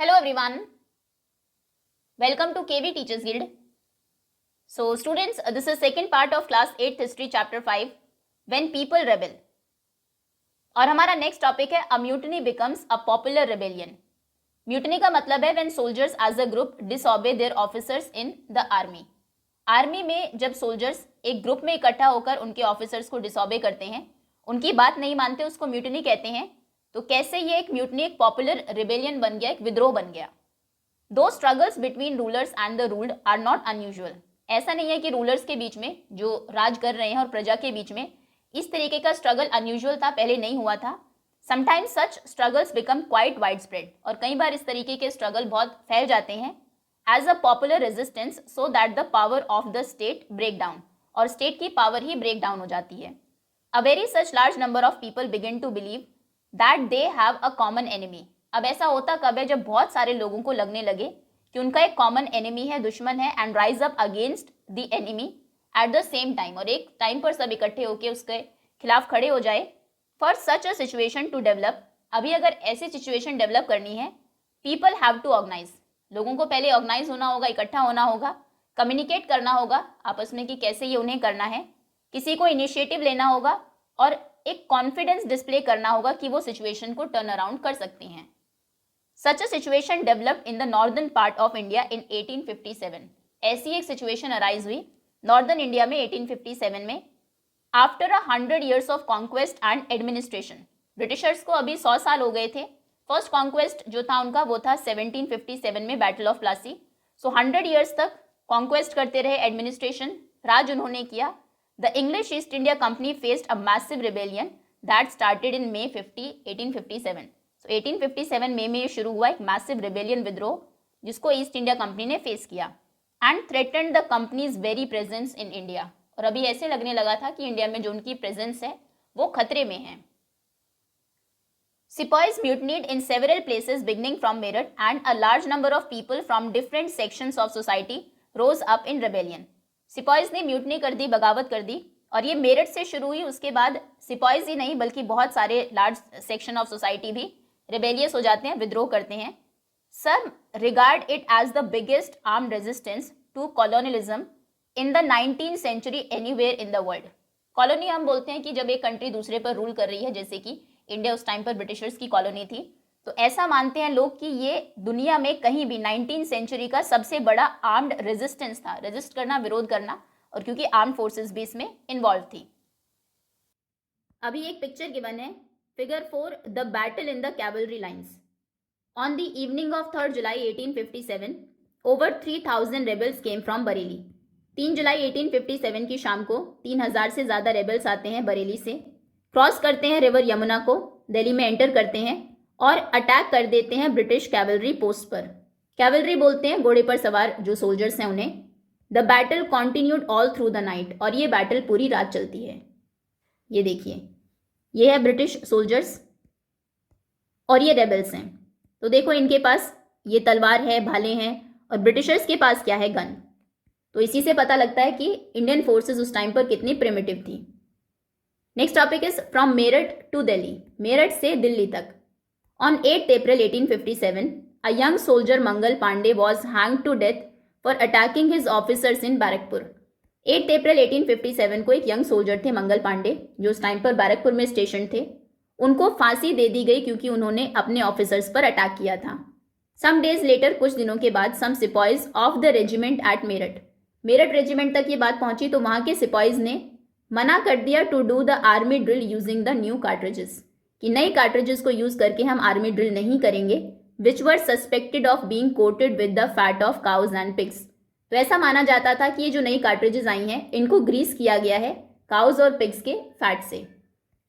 Hello everyone, welcome to KB Teachers Guild. So students, this is second part of class 8th history chapter 5 when people rebel. और हमारा next topic है a mutiny becomes a popular rebellion. Mutiny का मतलब है when soldiers as a group disobey their officers in the army. Army में जब soldiers एक group में इकट्ठा होकर उनके ऑफिसर्स को डिसऑबे करते हैं, उनकी बात नहीं मानते, उसको म्यूटनी कहते हैं. तो कैसे ये एक म्यूटनी एक पॉपुलर रिबेलियन बन गया, एक विद्रोह बन गया. दो struggles between rulers and the ruled are not unusual. ऐसा नहीं है कि रूलर्स के बीच में जो राज कर रहे हैं और प्रजा के बीच में इस तरीके का स्ट्रगल अनयूजुअल था, पहले नहीं हुआ था. Sometimes such struggles become quite widespread. और कई बार इस तरीके के स्ट्रगल बहुत फैल जाते हैं as a popular resistance so that the power of the state break down. और स्टेट की पावर ही ब्रेक डाउन हो जाती है. A very such large number of people begin to believe that they have a common enemy. अब ऐसा होता कब है, जब बहुत सारे लोगों को लगने लगे कि उनका एक कॉमन एनिमी है, दुश्मन है, and rise up against the enemy at the same time. और एक टाइम पर सब इकट्ठे होकर उसके खिलाफ खड़े हो जाए. For such a situation to develop, अभी अगर ऐसी सिचुएशन डेवलप करनी है, पीपल हैव टू ऑर्गेनाइज. लोगों को पहले ऑर्गेनाइज होना होगा, इकट्ठा होना होगा, कम्युनिकेट करना होगा आपस में कि कैसे ये उन्हें करना है. किसी को इनिशिएटिव लेना होगा और एक कॉन्फिडेंस डिस्प्ले करना होगा कि वो सिचुएशन को टर्न अराउंड कर सकते हैं. Such a situation developed in the northern part of India in 1857. ऐसी एक सिचुएशन अराइज हुई नॉर्दर्न इंडिया में 1857 में. After 100 years of conquest and administration. Britishers को अभी 100 साल हो गए थे. फर्स्ट कॉन्क्वेस्ट जो था उनका वो था 1757 में battle of Plassey. So 100 years तक कॉन्क्वेस्ट करते रहे, एडमिनिस्ट्रेशन राज उन्होंने किया. The English East India Company faced a massive rebellion that started in May 1857. So 1857 मई में ये शुरू हुआ एक massive rebellion विद्रोह जिसको ईस्ट इंडिया कंपनी ने फेस किया and threatened the company's very presence in India. और अभी ऐसे लगने लगा था कि इंडिया में जो उनकी प्रेजेंस है वो खतरे में है. Sepoys mutinied in several places beginning from Meerut and a large number of people from different sections of society rose up in rebellion. Sepoys ने म्यूटनी कर दी, बगावत कर दी. और ये मेरठ से शुरू हुई. उसके बाद सिपॉइज ही नहीं बल्कि बहुत सारे लार्ज सेक्शन ऑफ सोसाइटी भी रिबेलियस हो जाते हैं, विद्रोह करते हैं. Some regard it as the biggest armed resistance to colonialism in the 19th century anywhere in the world. Colony हम बोलते हैं कि जब एक कंट्री दूसरे पर रूल कर रही है, जैसे कि इंडिया उस टाइम पर ब्रिटिशर्स की कॉलोनी थी. तो ऐसा मानते हैं लोग कि ये दुनिया में कहीं भी 19th century का सबसे बड़ा आर्म्ड रेजिस्टेंस था. रेजिस्ट करना, विरोध करना, और क्योंकि आर्म्ड फोर्सेस भी इसमें इन्वॉल्व थी. अभी एक पिक्चर गिवन है, figure 4, the battle in the cavalry lines. On the evening of 3 July 1857 over 3000 rebels came from Bareilly. 3 जुलाई 1857 की शाम को 3000 से ज़्यादा रेबल्स आते हैं बरेली से. क्रॉस करते हैं रिवर यमुना को, दिल्ली में एंटर करते हैं और अटैक कर देते हैं ब्रिटिश कैवलरी पोस्ट पर. कैवलरी बोलते हैं घोड़े पर सवार जो सोल्जर्स हैं उन्हें. The battle continued all through the night. और ये बैटल पूरी रात चलती है. ये देखिए, ये है ब्रिटिश सोल्जर्स और ये रेबल्स हैं. तो देखो इनके पास ये तलवार है, भाले हैं, और ब्रिटिशर्स के पास क्या है, गन. तो इसी से पता लगता है कि इंडियन फोर्सेस उस टाइम पर कितनी प्रिमिटिव थी. Next topic is from Meerut to Delhi. Meerut से दिल्ली तक. On 8th April 1857, a young soldier Mangal Pandey was hanged to death for attacking his officers in Barrackpore. 8 अप्रैल 1857 को एक यंग सोल्जर थे मंगल पांडे, जो उस टाइम पर बैरकपुर में स्टेशन थे. उनको फांसी दे दी गई क्योंकि उन्होंने अपने ऑफिसर्स पर अटैक किया था. सम डेज लेटर, कुछ दिनों के बाद, some sepoys of the regiment at Meerut. Meerut regiment तक ये बात पहुंची तो वहां के सिपॉइज ने मना कर दिया to do the army drill using the new cartridges, कि नई कार्ट्रिजेस को यूज करके हम आर्मी ड्रिल नहीं करेंगे. Which were suspected of being coated with the fat of cows and pigs. तो ऐसा माना जाता था कि ये जो नई कार्ट्रिजेस आई हैं इनको ग्रीस किया गया है काउज और पिग्स के फैट से.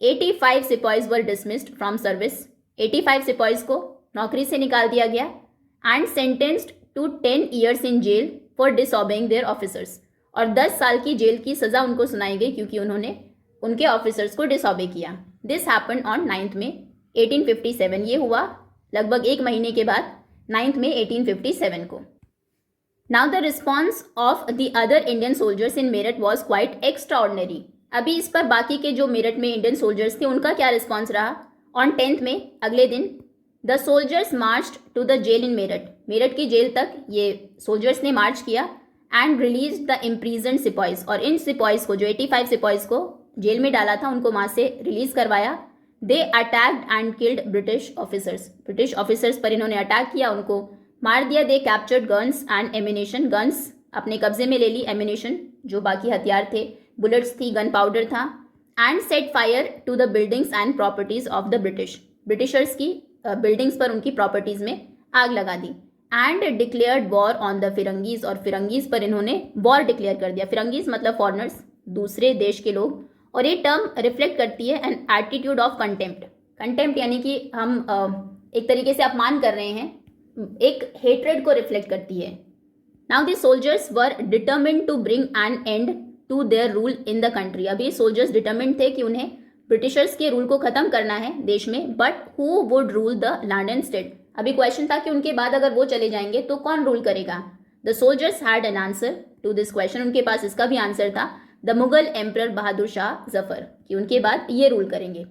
85 sepoys were dismissed from service. 85 sepoys को नौकरी से निकाल दिया गया and sentenced to 10 years in jail for disobeying their officers. और 10 साल की जेल की सजा उनको सुनाई गई क्योंकि उन्होंने उनके ऑफिसर्स को डिसऑबे किया. This happen on 9th May 1857. ये हुआ लगभग एक महीने के बाद 9th May 1857 को. Now the response of the other Indian soldiers in Meerut was quite extraordinary. अभी इस पर बाकी के जो मेरठ में इंडियन सोल्जर्स थे उनका क्या रिस्पॉन्स रहा. ऑन 10th May, अगले दिन, the soldiers marched to the jail in Meerut, Meerut की जेल तक ये सोल्जर्स ने मार्च किया and release the imprisoned sepoys, और इन सिपॉइज को जो 85 सिपॉइज को जेल में डाला था उनको वहाँ से रिलीज करवाया। They attacked and killed British officers, British officers पर इन्होंने अटैक किया, उनको मार दिया। They captured guns and ammunition, guns अपने कब्जे में ले ली, एमिनेशन जो बाकी हथियार थे, बुलेट्स थी, गन पाउडर था। And set fire to the buildings and properties of the British, Britishers की बिल्डिंग्स पर, उनकी प्रॉपर्टीज में आग लगा दी। And declared war on the firangis, और फिरंगीज पर इन्होंने वॉर डिक्लेयर कर दिया। फिरंगीज मतलब फॉरनर्स, दूसरे देश के लोग, और ये टर्म रिफ्लेक्ट करती है an attitude of contempt, contempt यानी कि हम एक तरीके से अपमान कर रहे हैं, एक हेट्रेड को रिफ्लेक्ट करती है। Now the soldiers were determined to bring an end to their rule in the country, अभी सोल्जर्स डिटर्मिन्ड थे कि उन्हें ब्रिटिशर्स के रूल को खत्म करना है देश में। But who would rule the land and state, अभी क्वेश्चन था कि उनके बाद अगर वो चले जाएंगे तो कौन रूल करेगा। The soldiers had an answer to this question, उनके पास इसका भी आंसर था, द मुगल एम्परर बहादुर शाह जफर, कि उनके बाद ये रूल करेंगे।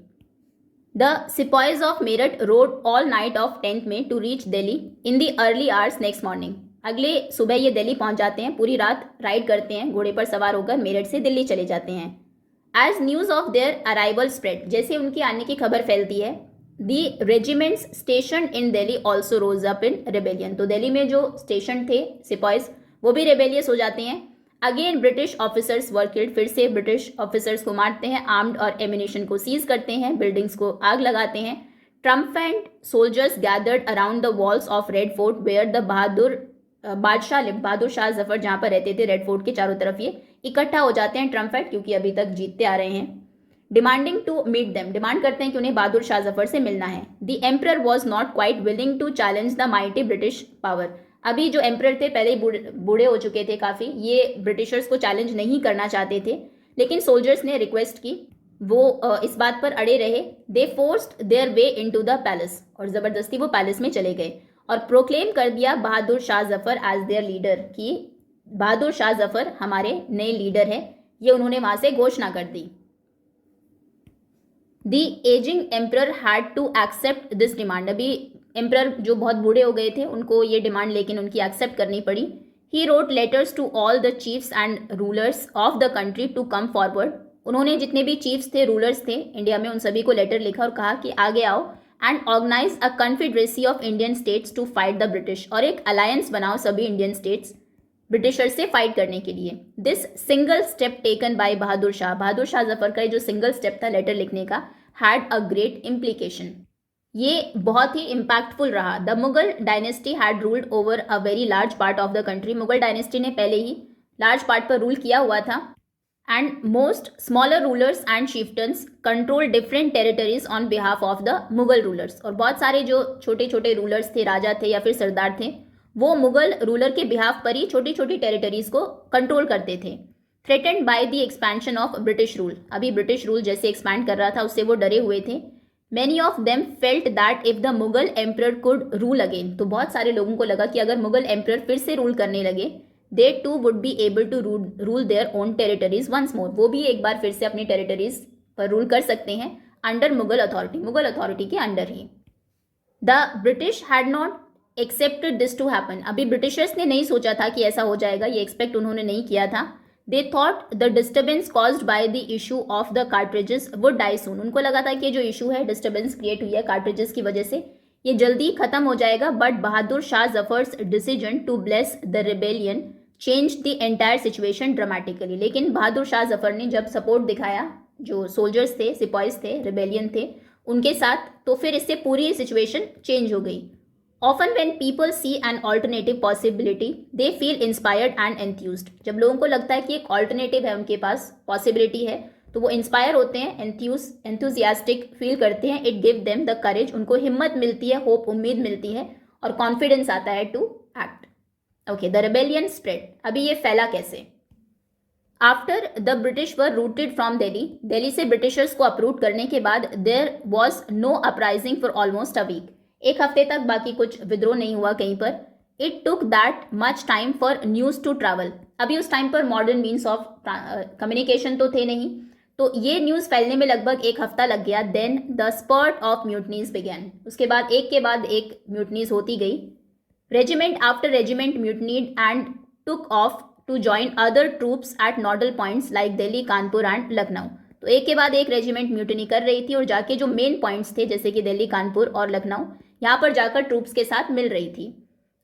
The sepoys of Meerut rode all night of 10th May to reach Delhi in the early hours next morning, अगले सुबह ये दिल्ली पहुंच जाते हैं, पूरी रात राइड करते हैं, घोड़े पर सवार होकर मेरठ से दिल्ली चले जाते हैं। As news of their arrival spread, जैसे उनके आने की खबर फैलती है, the regiments stationed in Delhi also rose up in rebellion, तो दिल्ली में जो स्टेशन थे सिपॉइज वो भी रेबेलियस हो जाते हैं। Again British officers were killed, फिर से ब्रिटिश ऑफिसर्स को मारते हैं, आर्म्ड और एमिनेशन को सीज करते हैं, बिल्डिंग्स को आग लगाते हैं। Triumphant soldiers gathered around the walls of red fort where the Bahadur Shah Zafar जहाँ पर रहते थे, रेड फोर्ट के चारों तरफ ये इकट्ठा हो जाते हैं ट्रम्पेट, क्योंकि अभी तक जीतते आ रहे हैं। Demanding to meet them, demand करते हैं कि उन्हें बहादुर शाह जफर से मिलना है। The emperor was not quite willing to challenge the mighty British power, अभी जो एम्परर थे पहले ही बूढ़े हो चुके थे काफ़ी, ये ब्रिटिशर्स को चैलेंज नहीं करना चाहते थे, लेकिन सोल्जर्स ने रिक्वेस्ट की, वो इस बात पर अड़े रहे। दे forced their way into the palace, और ज़बरदस्ती वो पैलेस में चले गए और प्रोक्लेम कर दिया Bahadur Shah Zafar as their leader, कि बहादुर शाह जफर हमारे नए लीडर है, ये उन्होंने वहाँ से घोषणा कर दी। The ageing emperor had to accept this demand, अभी एम्परर जो बहुत बूढ़े हो गए थे उनको ये डिमांड लेकिन उनकी एक्सेप्ट करनी पड़ी। He wrote letters to all the chiefs and rulers of the country to come forward, उन्होंने जितने भी चीफ्स थे, रूलर्स थे इंडिया में, उन सभी को लेटर लिखा और कहा कि आगे आओ, and organise a confederacy of Indian states to fight the British, और एक अलायंस बनाओ सभी इंडियन स्टेट्स ब्रिटिशर से फाइट करने के लिए। This single step taken by Bahadur Shah Zafar का जो सिंगल स्टेप था लेटर लिखने का, हैड अ ग्रेट इम्प्लीकेशन, ये बहुत ही इम्पैक्टफुल रहा। The Mughal dynasty had ruled over a very large part of the country, Mughal dynasty ने पहले ही लार्ज पार्ट पर रूल किया हुआ था। And most smaller rulers and chieftains control different territories on behalf of the Mughal rulers, और बहुत सारे जो छोटे छोटे रूलर्स थे, राजा थे या फिर सरदार थे, वो मुगल रूलर के बिहाफ पर ही छोटी छोटी टेरिटरीज को कंट्रोल करते थे। Threatened by the expansion of British rule, अभी ब्रिटिश रूल जैसे एक्सपैंड कर रहा था उससे वो डरे हुए थे। Many of them felt that if the Mughal emperor could rule again, तो बहुत सारे लोगों को लगा कि अगर मुगल एम्परर फिर से रूल करने लगे, they too would be able to rule their own territories once more, वो भी एक बार फिर से अपनी टेरिटरीज पर रूल कर सकते हैं अंडर मुगल अथॉरिटी के अंडर ही। The British had not accepted this to happen, अभी ब्रिटिशर्स ने नहीं सोचा था कि ऐसा हो जाएगा, ये एक्सपेक्ट उन्होंने नहीं किया था। They thought the disturbance caused by the issue of the cartridges would die soon, उनको लगा था कि ये जो इशू है, डिस्टर्बेंस क्रिएट हुई है कार्ट्रिजेस की वजह से, ये जल्दी खत्म हो जाएगा। But Bahadur Shah Zafar's decision to bless the rebellion change the entire situation dramatically, लेकिन बहादुर शाह जफर ने जब सपोर्ट दिखाया, जो सोल्जर्स थे, सिपॉइज थे, रिबेलियन थे, उनके साथ, तो फिर इससे पूरी सिचुएशन चेंज हो गई। Often when people see an alternative possibility, they feel inspired and enthused. जब लोगों को लगता है कि एक ऑल्टरनेटिव है उनके पास, पॉसिबिलिटी है, तो वो इंस्पायर होते हैं, एंथुजियास्टिक फील करते हैं। It give them the courage, उनको हिम्मत मिलती है, होप, उम्मीद मिलती है, और कॉन्फिडेंस आता है to act. Okay, the rebellion spread, अभी ये फैला कैसे? After the British were routed from Delhi से ब्रिटिशर्स को अपरूट करने के बाद, there was no uprising for almost a week, एक हफ्ते तक बाकी कुछ विद्रोह नहीं हुआ कहीं पर। It took that much time for news to travel, अभी उस टाइम पर मॉडर्न मीन्स ऑफ कम्युनिकेशन तो थे नहीं, तो ये न्यूज़ फैलने में लगभग एक हफ्ता लग गया. Then the spurt of mutinies began. उसके बाद एक म्यूटनीज होती गई. Regiment after regiment mutinied and took off to join other troops at nodal points like Delhi, Kanpur and Lucknow. तो एक के बाद एक रेजिमेंट म्यूटनी कर रही थी और जाके जो मेन पॉइंट्स थे जैसे कि दिल्ली, कानपुर और लखनऊ, यहाँ पर जाकर ट्रूप्स के साथ मिल रही थी.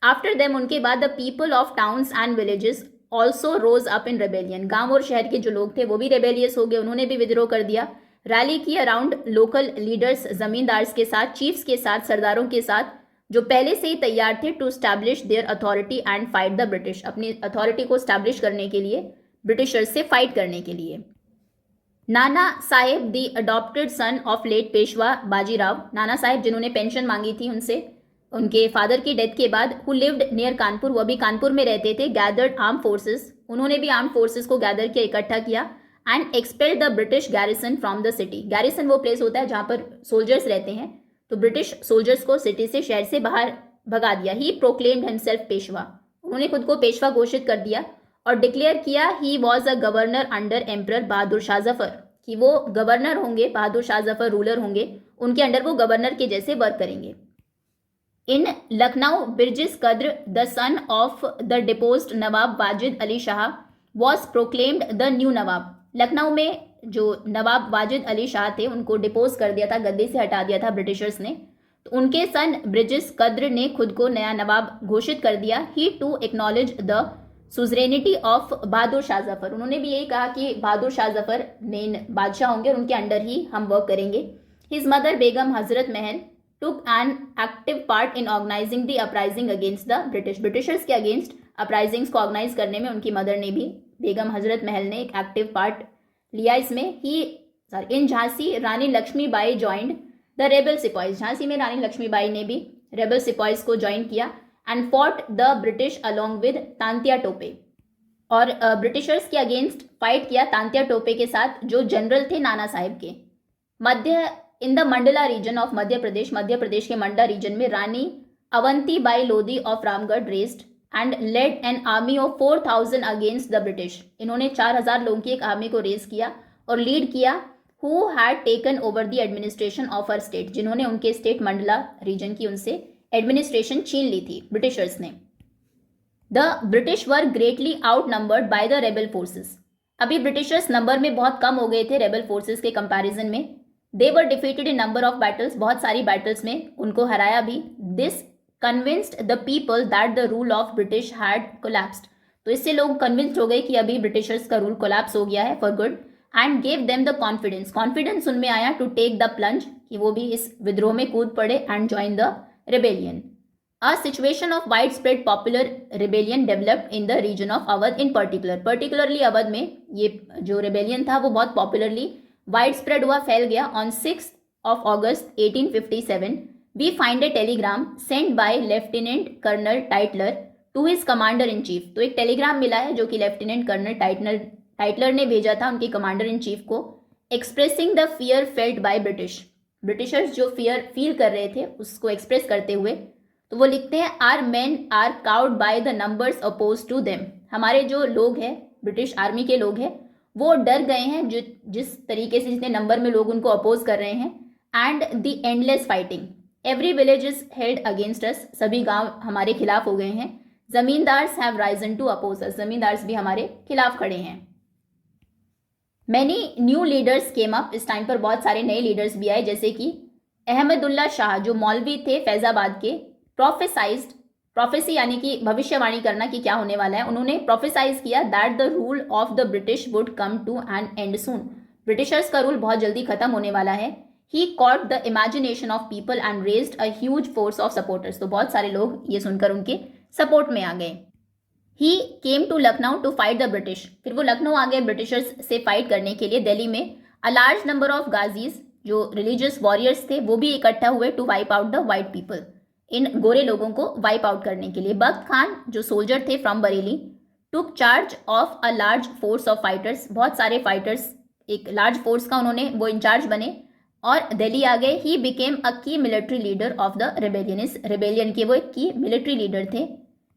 आफ्टर देम, उनके बाद the people of towns and villages also rose up in rebellion. गांव और शहर के जो लोग थे वो भी रेबेलियस हो गए, उन्होंने भी विद्रोह कर दिया. रैली की अराउंड लोकल लीडर्स, जमींदार्स के साथ, चीफ्स के साथ, सरदारों के साथ, जो पहले से ही तैयार थे to establish their authority and fight the British. अपनी अथॉरिटी को स्टैब्लिश करने के लिए, ब्रिटिशर्स से फाइट करने के लिए. Nana Sahib the adopted son of late Peshwa Bajirao. Nana Sahib जिन्होंने पेंशन मांगी थी उनसे उनके फादर की डेथ के बाद, हु लिव्ड नियर कानपुर, वो भी कानपुर में रहते थे. गैदर्ड आर्म फोर्सेस, उन्होंने भी आर्म फोर्सेस को गैदर किया, इकट्ठा किया. And expelled the British garrison from the city. Garrison वो प्लेस होता है जहाँ पर सोल्जर्स रहते हैं, तो ब्रिटिश सोल्जर्स को सिटी से, शहर से बाहर भगा दिया. ही प्रोक्लेम्ड हिमसेल्फ पेशवा. उन्होंने खुद को पेशवा घोषित कर दिया और डिक्लेयर किया he was a governor under emperor Bahadur Shah Zafar, कि वो गवर्नर होंगे, बहादुर शाह जफर रूलर होंगे, उनके अंडर वो गवर्नर के जैसे वर्क करेंगे. इन Lucknow, Birjis Qadr the son of the deposed Nawab Wajid Ali Shah was proclaimed the new nawab. Lucknow में जो नवाब वाजिद अली शाह थे उनको डिपोज कर दिया था, गद्दी से हटा दिया था ब्रिटिशर्स ने. तो उनके सन ब्रिजिस कद्र ने खुद को नया नवाब घोषित कर दिया. He too acknowledge the suzerainty of Bahadur Shah Zafar. उन्होंने भी यही कहा कि बहादुर शाह जफर मेन बादशाह होंगे और उनके अंडर ही हम वर्क करेंगे. His mother Begum Hazrat Mahal took an active part in organizing the uprising against the British. Britishers के अगेंस्ट अपराइजिंग्स को ऑर्गेनाइज करने में उनकी मदर ने भी, बेगम हजरत महल ने, एक एक्टिव पार्ट लिया इसमें. In Jhansi Rani Lakshmibai joined the rebel sepoys. Jhansi में रानी लक्ष्मीबाई ने भी रेबल सिपॉइज को ज्वाइन किया. And fought the British along with Tantya Tope. और ब्रिटिशर्स के अगेंस्ट फाइट किया तांत्या टोपे के साथ, जो जनरल थे नाना साहेब के. In the Mandla region of Madhya Pradesh के मंडला रीजन में Rani Avanti Bai Lodhi of Ramgarh raised and led an army of 4000 against the British. इन्होंने 4000 लोगों की एक आर्मी को रेज किया और लीड किया. Who had taken over the administration of her state. जिन्होंने उनके स्टेट मंडला रीजन की उनसे एडमिनिस्ट्रेशन छीन ली थी ब्रिटिशर्स ने. The British were greatly out numbered by the rebel forces. अभी ब्रिटिशर्स नंबर में बहुत कम हो गए थे रेबल फोर्सेस के कंपैरिजन में. They were defeated in number of battles. बहुत सारी बैटल्स में उनको हराया भी. This convinced the people that the rule of British had collapsed. तो इससे लोग कन्विंस्ड हो गए कि अभी ब्रिटिशर्स का रूल कोलैप्स हो गया है for good. And gave them the confidence उनमें आया टू टेक द प्लंज, कि वो भी इस विद्रोह में कूद पड़े and join the rebellion. A situation of widespread popular rebellion developed in the region of Awadh in particularly Awadh में ये जो रेबेलियन था वो बहुत पॉपुलरली वाइड स्प्रेड हुआ, फैल गया. On 6 August 1857 we find a telegram send by lieutenant colonel Tytler to his commander in chief. तो एक टेलीग्राम मिला है जो कि लेफ्टिनेंट कर्नल टाइटलर ने भेजा था उनके कमांडर इन चीफ को, expressing the fear felt by Britishers जो फियर फील कर रहे थे उसको एक्सप्रेस करते हुए. तो वो लिखते हैं, our men are cowed by the numbers opposed to them. हमारे जो लोग हैं, ब्रिटिश आर्मी के लोग हैं, वो डर गए हैं जिस तरीके से, जितने नंबर में लोग उनको अपोज कर रहे हैं. And the endless fighting, every village is held against us. सभी गांव हमारे खिलाफ हो गए हैं. Zamindars have risen to oppose us. Zamindars भी हमारे खिलाफ खड़े हैं. Many new leaders came up. इस टाइम पर बहुत सारे नए लीडर्स भी आए, जैसे कि अहमदुल्ला शाह जो मौलवी थे फैजाबाद के. प्रोफेसी यानी कि भविष्यवाणी करना कि क्या होने वाला है. उन्होंने प्रोफेसाइज किया that the rule of the British would come to an end soon. Britishers का रूल बहुत जल्दी खत्म होने वाला है. He caught the imagination of people and raised a huge force of supporters. तो बहुत सारे लोग ये सुनकर उनके सपोर्ट में आ गए. He came to Lucknow to fight the British. फिर वो लखनऊ आ गए ब्रिटिशर्स से फाइट करने के लिए. दिल्ली में a large number of ghazis जो रिलीजियस वॉरियर्स थे वो भी इकट्ठा हुए to wipe out the white people. इन गोरे लोगों को वाइप आउट करने के लिए. बख्त खान जो सोल्जर थे from Bareilly took charge of a large force of fighters. बहुत सारे फाइटर्स, एक लार्ज फोर्स का उन्होंने वो इंचार्ज बने और दिल्ली आ गए. ही बिकेम अ की military leader of the rebellion. इस रेबेलियन के वो एक की मिलिट्री लीडर थे.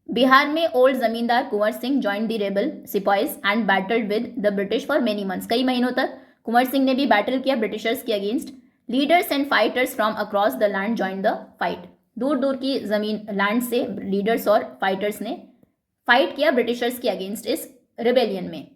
बिहार में old zamindar Kunwar Singh join the rebel sepoys and battled with the British for many months. कई महीनों तक कुंवर सिंह ने भी बैटल किया ब्रिटिशर्स के against. Leaders and fighters from across the land join the fight. दूर दूर की जमीन लैंड से लीडर्स और फाइटर्स ने फाइट किया ब्रिटिशर्स के अगेंस्ट इस रिबेलियन में।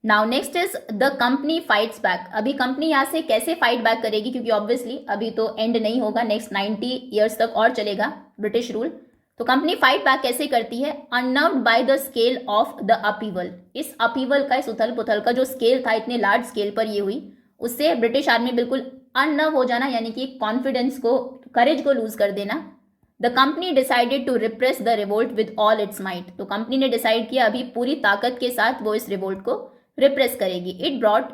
Now next is the company fights back. अभी कंपनी यहाँ से कैसे फाइट बैक करेगी, क्योंकि ऑब्वियसली अभी तो एंड नहीं होगा, नेक्स्ट 90 ईयर्स तक और चलेगा ब्रिटिश रूल। तो कंपनी फाइट बैक कैसे करती है? Unnerved by the scale of the upheaval. इस अपीवल का, इस उथल पुथल का जो स्केल था, इतने लार्ज स्केल पर ये हुई, उससे ब्रिटिश आर्मी बिल्कुल अननर्व हो जाना, यानी कि कॉन्फिडेंस को, करेज को लूज कर देना। The company decided to repress the revolt with all its might. तो कंपनी ने डिसाइड किया अभी पूरी ताकत के साथ वो इस रिवोल्ट को रिप्रेस करेगी। इट ब्रॉट,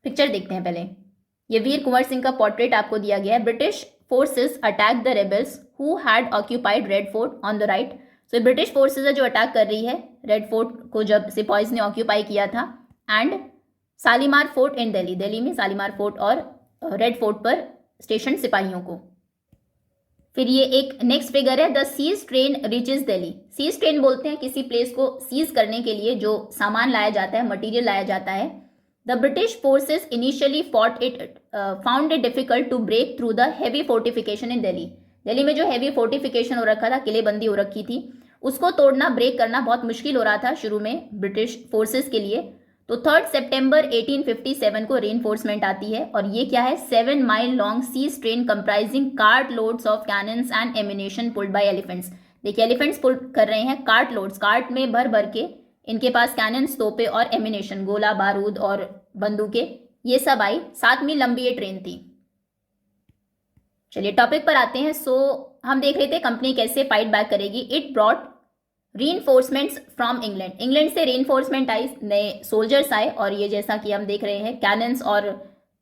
पिक्चर देखते हैं पहले। ये वीर कुंवर सिंह का पोर्ट्रेट आपको दिया गया है। British forces attack the rebels who had occupied red fort on the right. So British forces है जो अटैक कर रही है रेड फोर्ट को, जब सिपाहीज ने ऑक्यूपाई किया था, and Shalimar Fort in Delhi. Delhi में शालीमार फोर्ट और रेड फोर्ट पर स्टेशन सिपाहियों को। फिर ये एक नेक्स्ट फिगर है, the siege train reaches Delhi. Siege train बोलते हैं किसी प्लेस को सीज करने के लिए जो सामान लाया जाता है, मटेरियल लाया जाता है। The British forces initially found it difficult to break through the heavy fortification in Delhi. Delhi में जो हैवी फोर्टिफिकेशन हो रखा था, किलेबंदी हो रखी थी, उसको तोड़ना, ब्रेक करना बहुत मुश्किल हो रहा था शुरू में ब्रिटिश फोर्सेस के लिए। तो 3 सितंबर 1857 को रेनफोर्समेंट आती है, और ये क्या है? 7 mile long siege train comprising cart loads of cannons and ammunition pulled by elephants. देखिए एलिफेंट्स पुल कर रहे हैं कार्ट लोड्स, कार्ट में भर भर के इनके पास कैनन्स, तोपे और एमिनेशन, गोला बारूद और बंदूकें, ये सब आई। 7 मील लंबी ये ट्रेन थी। चलिए टॉपिक पर आते हैं। हम देख रहे थे कंपनी कैसे फाइट बैक करेगी। It brought reinforcements from England. England से रीइंफोर्समेंट आई, नए सोल्जर्स आए, और ये जैसा कि हम देख रहे हैं कैनन्स और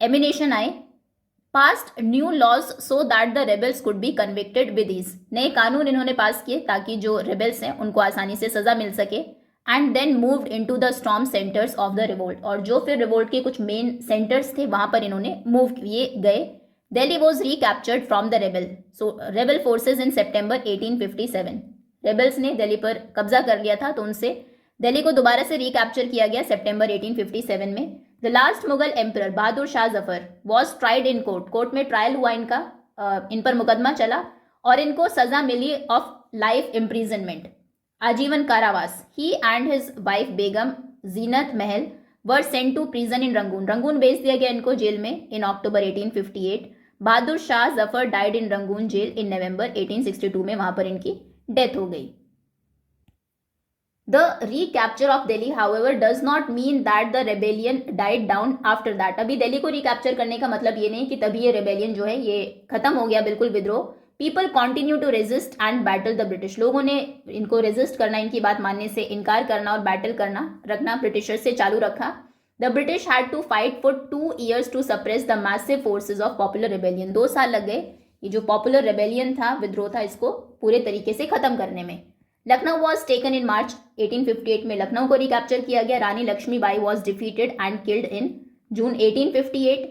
एमिनेशन आए। Passed new laws so that the rebels could be convicted with ease. नए कानून इन्होंने पास किए ताकि जो रेबल्स हैं उनको आसानी से सजा मिल सके। And then moved into the storm centres of the revolt. और जो फिर रिवोल्ट के कुछ मेन सेंटर्स थे वहां पर इन्होंने मूव किए गए। Delhi was recaptured from the rebel. So rebel forces in September 1857। Rebels ने दिल्ली पर कब्जा कर लिया था, तो उनसे दिल्ली को दोबारा से रिकैप्चर किया गया सितंबर 1857 में। The last Mughal emperor Bahadur Shah Zafar was tried in court. Court में ट्रायल हुआ इनका, इन पर मुकदमा चला और इनको सजा मिली ऑफ लाइफ इम्प्रिजनमेंट, आजीवन कारावास। He and his wife Begum Zeenat Mahal were sent to prison in Rangoon. Rangoon भेज दिया गया इनको जेल में in October 1858। Bahadur Shah Zafar died in Rangoon jail in November 1862 में, वहां पर इनकी डेथ हो गई। The recapture of Delhi however does not mean that the rebellion died down after that. अभी दिल्ली को रिकैप्चर करने का मतलब ये नहीं कि तभी ये रेबेलियन जो है ये खत्म हो गया, बिल्कुल विद्रोह। People continue to resist and battle the British. लोगों ने इनको रेजिस्ट करना, इनकी बात मानने से इनकार करना और बैटल करना, रखना ब्रिटिशर्स से चालू रखा। The British had to fight for 2 years to suppress the massive forces of popular rebellion. 2 साल लग गए ये जो पॉपुलर रेबेलियन था, विद्रोह था, इसको पूरे तरीके से खत्म करने में। Lucknow was taken in March 1858 में लखनऊ को रिकैप्चर किया गया। Rani Lakshmibai was defeated and killed in June 1858।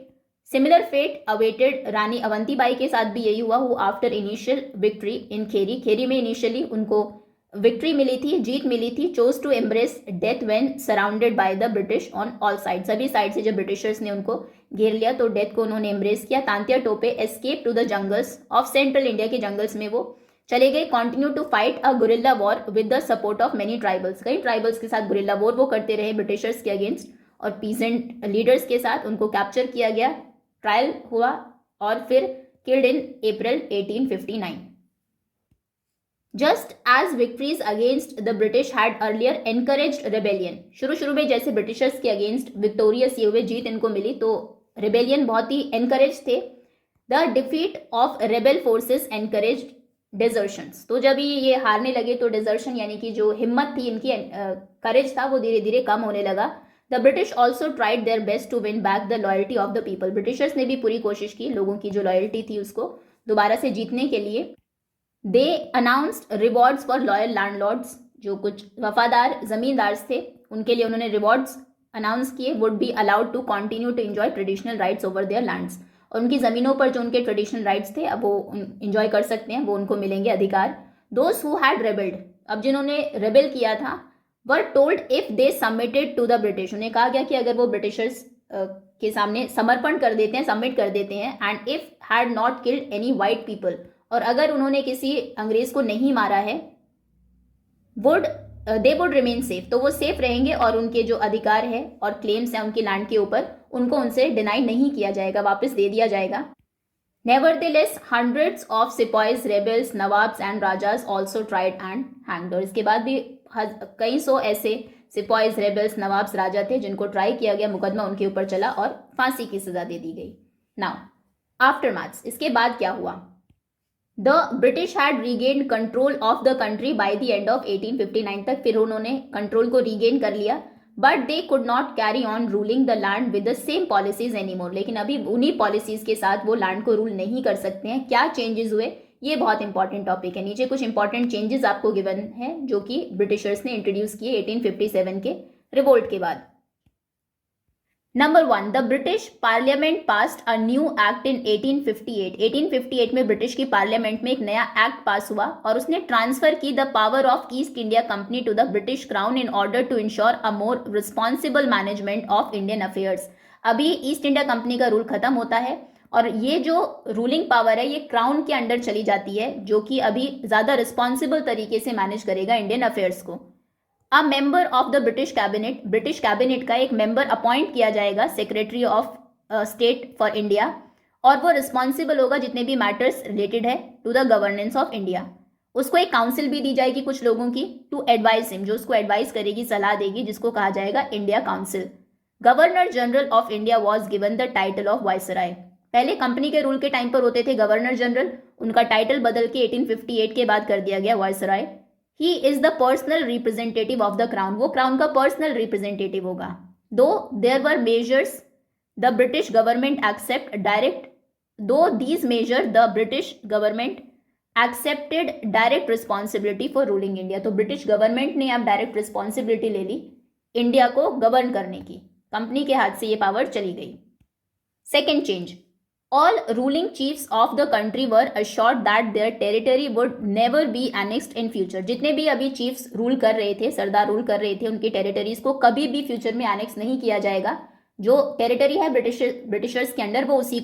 Similar fate awaited Rani Avantibai के साथ भी यही हुआ, who after initial victory in Kheri. Kheri में इनिशियली उनको विक्ट्री मिली थी, जीत मिली थी। Chose to embrace death when surrounded by the British on all side. सभी साइड से जब ब्रिटिशर्स ने उनको घेर लिया तो डेथ को उन्होंने एम्ब्रेस किया। तांत्या Tope escape to the jungles of central India के जंगल्स में वो चले गए। Continue to fight a guerrilla war with the support of many tribals. कई ट्राइबल्स के साथ गुरिल्ला वॉर वो करते रहे ब्रिटिशर्स के अगेंस्ट, और पीसेंट लीडर्स के साथ उनको कैप्चर किया गया, ट्रायल हुआ और फिर killed in April 1859। Just as victories against the British had earlier encouraged rebellion. शुरू में जैसे ब्रिटिशर्स के अगेंस्ट विक्टोरियस ये हुए, जीत इनको मिली, तो रेबेलियन बहुत ही एनकरेज थे। The defeat of rebel forces encouraged desertions. तो जब ये हारने लगे तो डिजर्शन यानी कि जो हिम्मत थी इनकी, करेज था, वो धीरे धीरे कम होने लगा। The British also tried their best to win back the loyalty of the people. Britishers ने भी पूरी कोशिश की लोगों की जो लॉयल्टी थी उसको दोबारा से जीतने के लिए। They announced rewards for loyal landlords. जो कुछ वफादार जमींदार थे उनके लिए उन्होंने रिवॉर्ड्स अनाउंस किए। Would be allowed to continue to enjoy traditional rights over their lands. और उनकी ज़मीनों पर जो उनके ट्रेडिशनल राइट्स थे अब वो इंजॉय कर सकते हैं, वो उनको मिलेंगे अधिकार। Those who had rebelled. अब जिन्होंने रेबेल किया था were told if they submitted to the British, उन्हें कहा गया कि अगर वो ब्रिटिशर्स के सामने समर्पण कर देते हैं, सबमिट कर देते हैं, and if had not killed any white people, और अगर उन्होंने किसी अंग्रेज को नहीं मारा है, would they would remain safe, तो वो सेफ रहेंगे और उनके जो अधिकार है और क्लेम्स हैं उनकी लैंड के ऊपर, उनको उनसे डिनाई नहीं किया जाएगा, वापस दे दिया जाएगा. Nevertheless, hundreds of sepoys, rebels, nawabs and rajas also tried and hanged. और इसके बाद भी कई सौ ऐसे सिपाहीज, रेबल्स, नवाब्स, राजा थे जिनको ट्राई किया गया, मुकदमा उनके ऊपर चला और फांसी की सजा दे दी गई. नाउ आफ्टर मैथ्स, इसके बाद क्या हुआ? The British had regained control of the country by the end of 1859 तक, फिर उन्होंने कंट्रोल को रीगेन कर लिया. But they could not carry on ruling the land with the same policies anymore, लेकिन अभी उन्हीं पॉलिसीज के साथ वो लैंड को रूल नहीं कर सकते हैं. क्या चेंजेस हुए, ये बहुत इंपॉर्टेंट टॉपिक है. नीचे कुछ इंपॉर्टेंट चेंजेस आपको गिवन है जो कि ब्रिटिशर्स ने इंट्रोड्यूस किए 1857 के रिवोल्ट के बाद. Number 1, the British parliament passed a new act in 1858. 1858 में ब्रिटिश की पार्लियामेंट में एक नया एक्ट पास हुआ और उसने ट्रांसफर की the power of East India Company to the British Crown in order to ensure a more responsible management of Indian affairs. अभी ईस्ट इंडिया कंपनी का रूल खत्म होता है और ये जो रूलिंग पावर है ये क्राउन के अंडर चली जाती है, जो कि अभी ज्यादा रिस्पॉन्सिबल तरीके से मैनेज करेगा इंडियन अफेयर्स को. A member of the British cabinet, British cabinet का एक मेंबर अपॉइंट किया जाएगा, Secretary of State for India, और वो रिस्पॉन्सिबल होगा जितने भी मैटर्स रिलेटेड है to the governance of India. उसको एक काउंसिल भी दी जाएगी कुछ लोगों की टू एडवाइस हिम, जो उसको एडवाइस करेगी, सलाह देगी, जिसको कहा जाएगा India council. Governor general of India was given the title of viceroy. पहले कंपनी के रूल के टाइम पर होते थे गवर्नर जनरल, उनका टाइटल बदल के 1858 के बाद कर दिया गया viceroy. He is the personal representative of the crown, वो क्राउन का पर्सनल रिप्रेजेंटेटिव होगा. Through there were measures the British government accept direct, through these measure the British government accepted direct responsibility for ruling India. तो British government ने अब direct responsibility ले ली India को govern करने की, कंपनी के हाथ से ये पावर चली गई. Second change, all ruling chiefs of the country were assured that their territory would never be annexed in future. जितने भी अभी chiefs रूल कर रहे थे, सरदार रूल कर रहे थे, उनकी टेरिटरीज को कभी भी फ्यूचर में एनेक्स नहीं किया जाएगा. जो टेरिटरी है ब्रिटिशर्स के अंडर वो उसी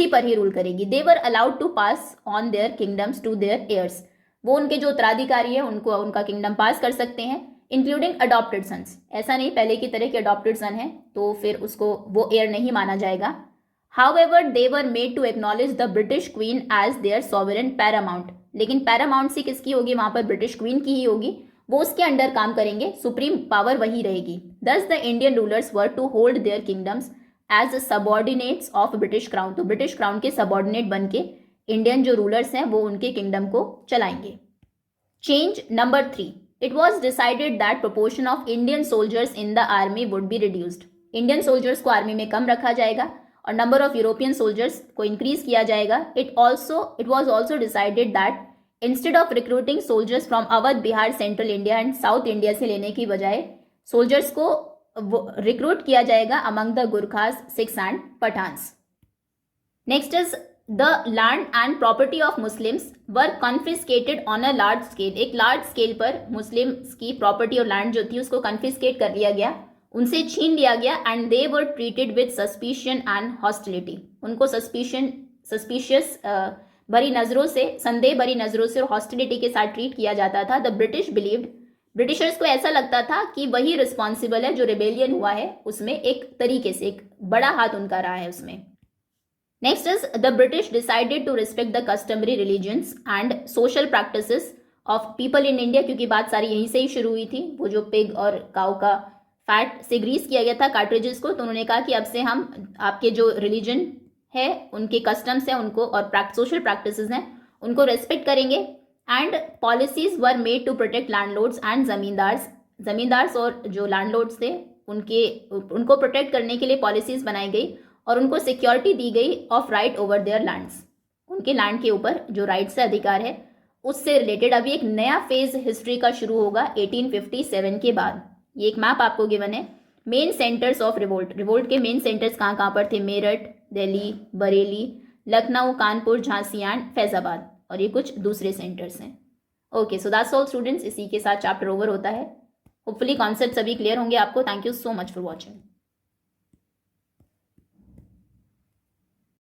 पर ही रूल करेगी. They were allowed to pass on their kingdoms to their heirs, वो उनके जो उत्तराधिकारी है उनको उनका किंगडम पास कर सकते हैं, इंक्लूडिंग अडॉप्टेड सन्स. ऐसा नहीं पहले की तरह के अडॉप्टेड सन है तो फिर उसको वो एयर नहीं माना जाएगा. However, they were made to acknowledge the British Queen as their sovereign paramount. लेकिन paramount किसकी होगी, वहां पर ब्रिटिश क्वीन की ही होगी, वो उसके अंडर काम करेंगे, सुप्रीम पावर वही रहेगी. Thus the Indian rulers were to hold their kingdoms as subordinates of British Crown. तो ब्रिटिश क्राउन के सबॉर्डिनेट बन के इंडियन जो रूलर्स हैं वो उनके किंगडम को चलाएंगे. Change number 3, it was decided that proportion of Indian soldiers in the army would be reduced. Indian soldiers को आर्मी में कम रखा जाएगा और नंबर ऑफ यूरोपियन सोल्जर्स को इंक्रीज किया जाएगा. It was also decided that instead of recruiting soldiers from Awadh, Bihar, central India and south India से लेने की बजाय सोल्जर्स को रिक्रूट किया जाएगा among the गुरखास, Sikhs and Pathans. Next is the land and property of Muslims were confiscated on a large scale. एक large scale पर Muslims की प्रॉपर्टी और लैंड जो थी उसको कॉन्फिस्केट कर लिया गया, उनसे छीन लिया गया. And they were treated with suspicion and hostility, उनको सस्पिशियस भरी नजरों से, संदेह भरी नजरों से और हॉस्टिलिटी के साथ ट्रीट किया जाता था. द ब्रिटिश बिलीव्ड, ब्रिटिशर्स को ऐसा लगता था कि वही रिस्पॉन्सिबल है, जो रिबेलियन हुआ है उसमें एक तरीके से एक बड़ा हाथ उनका रहा है उसमें. Next is the British decided to respect the customary religions and social practices of people in India, क्योंकि बात सारी यहीं से ही शुरू हुई थी. वो जो पिग और काउ का फैट से ग्रीस किया गया था कार्ट्रिजेस को, तो उन्होंने कहा कि अब से हम आपके जो रिलीजन है, उनके कस्टम्स हैं उनको और सोशल प्रैक्टिसेस हैं उनको रेस्पेक्ट करेंगे. And policies were made to protect landlords and zamindars और जो लैंडलॉर्ड्स थे उनको प्रोटेक्ट करने के लिए पॉलिसीज बनाई गई और उनको सिक्योरिटी दी गई of right over their lands, उनके लैंड के ऊपर जो राइट से अधिकार है उससे रिलेटेड. अभी एक नया फेज हिस्ट्री का शुरू होगा 1857 के बाद. ये एक मैप आपको गिवन है. मेन सेंटर्स ऑफ रिवोल्ट के मेन सेंटर्स कहाँ पर थे, मेरठ, दिल्ली, बरेली, लखनऊ, कानपुर, झांसी एंड फैजाबाद, और ये कुछ दूसरे सेंटर्स हैं. Okay, so that's all students. इसी के साथ चैप्टर ओवर होता है. होपफुली कॉन्सेप्ट सभी क्लियर होंगे आपको। Thank you so much for watching.